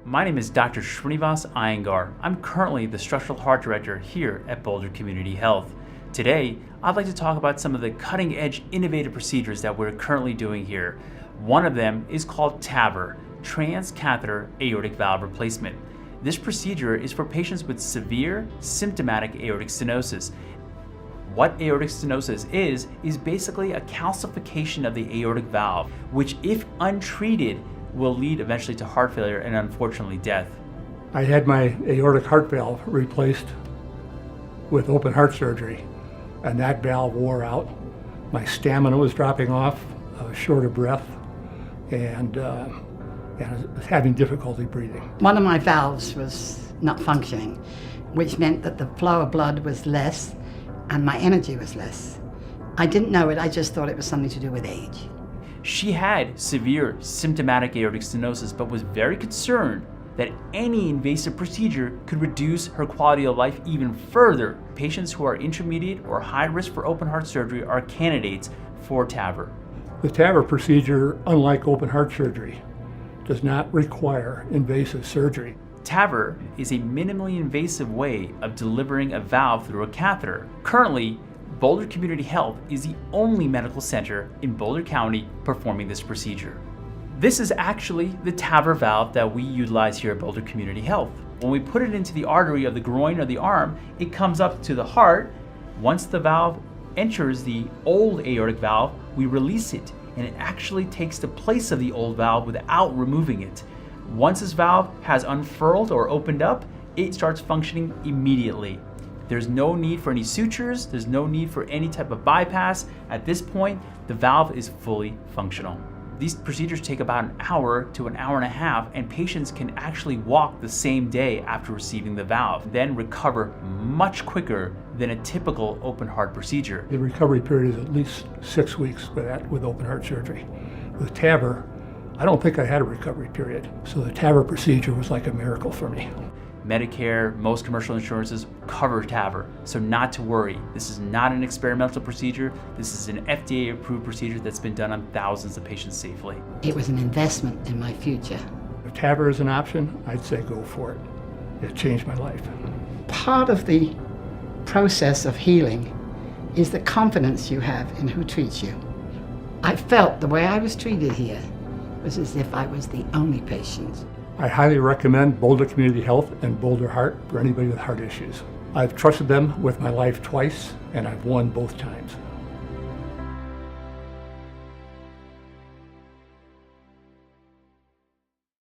My name is Dr. Srinivas Iyengar. I'm currently the Structural Heart Director here at Boulder Community Health. Today, I'd like to talk about some of the cutting-edge innovative procedures that we're currently doing here. One of them is called TAVR, transcatheter aortic valve replacement. This procedure is for patients with severe symptomatic aortic stenosis. What aortic stenosis is basically a calcification of the aortic valve, which if untreated will lead eventually to heart failure and unfortunately death. I had my aortic heart valve replaced with open heart surgery, and that valve wore out. My stamina was dropping off, I was short of breath, and I was having difficulty breathing. One of my valves was not functioning, which meant that the flow of blood was less and my energy was less. I didn't know it, I just thought it was something to do with age. She had severe symptomatic aortic stenosis, but was very concerned that any invasive procedure could reduce her quality of life even further. Patients who are intermediate or high risk for open heart surgery are candidates for TAVR. The TAVR procedure, unlike open heart surgery, does not require invasive surgery. TAVR is a minimally invasive way of delivering a valve through a catheter. Currently, Boulder Community Health is the only medical center in Boulder County performing this procedure. This is actually the TAVR valve that we utilize here at Boulder Community Health. When we put it into the artery of the groin or the arm, it comes up to the heart. Once the valve enters the old aortic valve, we release it, and it actually takes the place of the old valve without removing it. Once this valve has unfurled or opened up, it starts functioning immediately. There's no need for any sutures, there's no need for any type of bypass. At this point, the valve is fully functional. These procedures take about an hour to an hour and a half, and patients can actually walk the same day after receiving the valve, then recover much quicker than a typical open heart procedure. The recovery period is at least 6 weeks with open heart surgery. With TAVR, I don't think I had a recovery period, so the TAVR procedure was like a miracle for me. Medicare, most commercial insurances cover TAVR, so not to worry. This is not an experimental procedure. This is an FDA-approved procedure that's been done on thousands of patients safely. It was an investment in my future. If TAVR is an option, I'd say go for it. It changed my life. Part of the process of healing is the confidence you have in who treats you. I felt the way I was treated here was as if I was the only patient. I highly recommend Boulder Community Health and Boulder Heart for anybody with heart issues. I've trusted them with my life twice, and I've won both times.